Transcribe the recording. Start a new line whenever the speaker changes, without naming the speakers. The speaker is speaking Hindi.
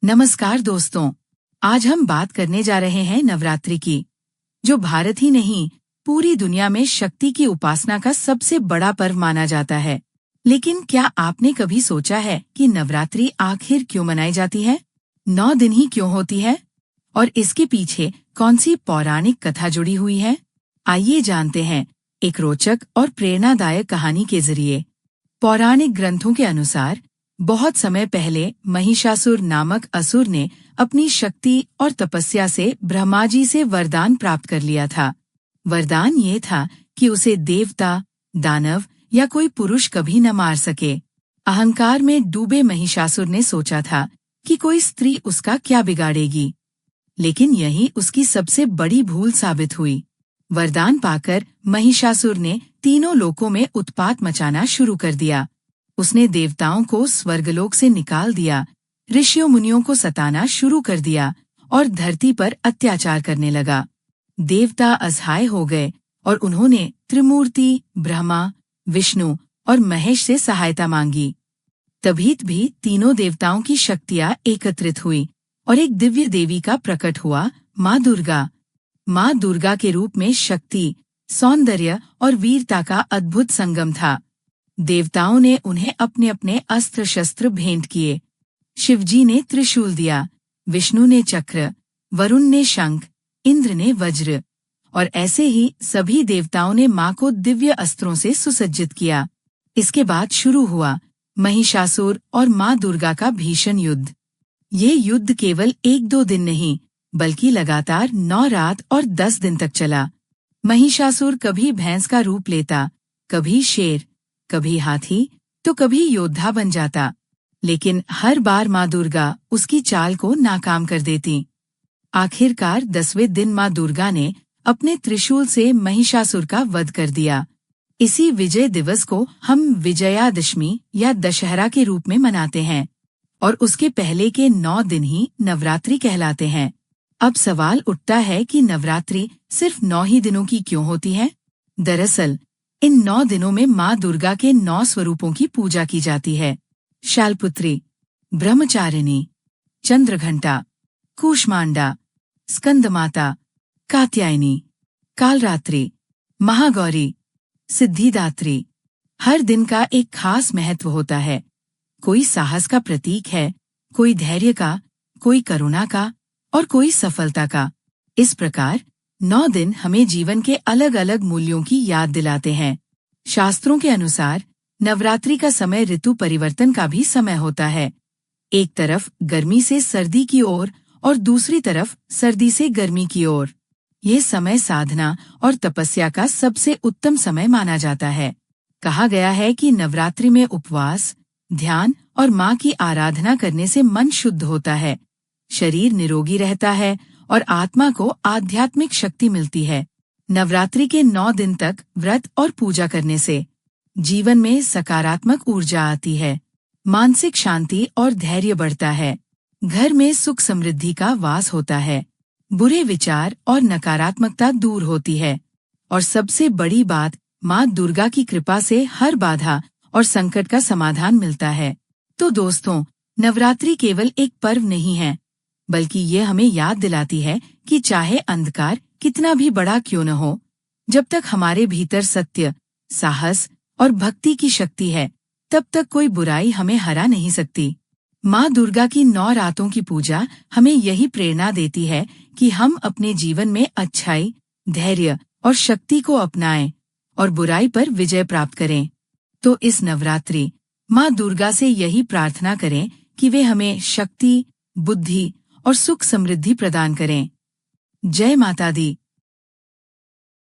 नमस्कार दोस्तों, आज हम बात करने जा रहे हैं नवरात्रि की, जो भारत ही नहीं पूरी दुनिया में शक्ति की उपासना का सबसे बड़ा पर्व माना जाता है। लेकिन क्या आपने कभी सोचा है कि नवरात्रि आखिर क्यों मनाई जाती है? 9 दिन ही क्यों होती है? और इसके पीछे कौन सी पौराणिक कथा जुड़ी हुई है? आइए जानते हैं एक रोचक और प्रेरणादायक कहानी के जरिए। पौराणिक ग्रंथों के अनुसार बहुत समय पहले महिषासुर नामक असुर ने अपनी शक्ति और तपस्या से ब्रह्मा जी से वरदान प्राप्त कर लिया था। वरदान ये था कि उसे देवता, दानव या कोई पुरुष कभी न मार सके। अहंकार में डूबे महिषासुर ने सोचा था कि कोई स्त्री उसका क्या बिगाड़ेगी, लेकिन यही उसकी सबसे बड़ी भूल साबित हुई। वरदान पाकर महिषासुर ने तीनों लोकों में उत्पात मचाना शुरू कर दिया। उसने देवताओं को स्वर्गलोक से निकाल दिया, ऋषियों मुनियों को सताना शुरू कर दिया और धरती पर अत्याचार करने लगा। देवता असहाय हो गए और उन्होंने त्रिमूर्ति ब्रह्मा, विष्णु और महेश से सहायता मांगी। तभी भी तीनों देवताओं की शक्तियां एकत्रित हुई और एक दिव्य देवी का प्रकट हुआ, माँ दुर्गा। माँ दुर्गा के रूप में शक्ति, सौंदर्य और वीरता का अद्भुत संगम था। देवताओं ने उन्हें अपने अपने अस्त्र शस्त्र भेंट किए। शिवजी ने त्रिशूल दिया, विष्णु ने चक्र, वरुण ने शंख, इंद्र ने वज्र, और ऐसे ही सभी देवताओं ने माँ को दिव्य अस्त्रों से सुसज्जित किया। इसके बाद शुरू हुआ महिषासुर और माँ दुर्गा का भीषण युद्ध। ये युद्ध केवल 1-2 दिन नहीं, बल्कि लगातार 9 रात और 10 दिन तक चला। महिषासुर कभी भैंस का रूप लेता, कभी शेर, कभी हाथी तो कभी योद्धा बन जाता, लेकिन हर बार माँ दुर्गा उसकी चाल को नाकाम कर देती। आखिरकार 10वें दिन माँ दुर्गा ने अपने त्रिशूल से महिषासुर का वध कर दिया। इसी विजय दिवस को हम विजयादशमी या दशहरा के रूप में मनाते हैं और उसके पहले के 9 दिन ही नवरात्रि कहलाते हैं। अब सवाल उठता है कि नवरात्रि सिर्फ 9 ही दिनों की क्यों होती है? दरअसल इन 9 दिनों में माँ दुर्गा के 9 स्वरूपों की पूजा की जाती है। शैलपुत्री, ब्रह्मचारिणी, चंद्रघंटा, कूष्मांडा, स्कंदमाता, कात्यायनी, कालरात्रि, महागौरी, सिद्धिदात्री। हर दिन का एक खास महत्व होता है। कोई साहस का प्रतीक है, कोई धैर्य का, कोई करुणा का और कोई सफलता का। इस प्रकार 9 दिन हमें जीवन के अलग अलग मूल्यों की याद दिलाते हैं। शास्त्रों के अनुसार नवरात्रि का समय ऋतु परिवर्तन का भी समय होता है। एक तरफ गर्मी से सर्दी की ओर और दूसरी तरफ सर्दी से गर्मी की ओर। ये समय साधना और तपस्या का सबसे उत्तम समय माना जाता है। कहा गया है कि नवरात्रि में उपवास, ध्यान और माँ की आराधना करने से मन शुद्ध होता है, शरीर निरोगी रहता है और आत्मा को आध्यात्मिक शक्ति मिलती है। नवरात्रि के 9 दिन तक व्रत और पूजा करने से जीवन में सकारात्मक ऊर्जा आती है, मानसिक शांति और धैर्य बढ़ता है, घर में सुख समृद्धि का वास होता है, बुरे विचार और नकारात्मकता दूर होती है और सबसे बड़ी बात, माँ दुर्गा की कृपा से हर बाधा और संकट का समाधान मिलता है। तो दोस्तों, नवरात्रि केवल एक पर्व नहीं है, बल्कि ये हमें याद दिलाती है कि चाहे अंधकार कितना भी बड़ा क्यों न हो, जब तक हमारे भीतर सत्य, साहस और भक्ति की शक्ति है, तब तक कोई बुराई हमें हरा नहीं सकती। माँ दुर्गा की 9 रातों की पूजा हमें यही प्रेरणा देती है कि हम अपने जीवन में अच्छाई, धैर्य और शक्ति को अपनाएं और बुराई पर विजय प्राप्त करें। तो इस नवरात्रि माँ दुर्गा से यही प्रार्थना करें कि वे हमें शक्ति, बुद्धि और सुख समृद्धि प्रदान करें। जय माता दी।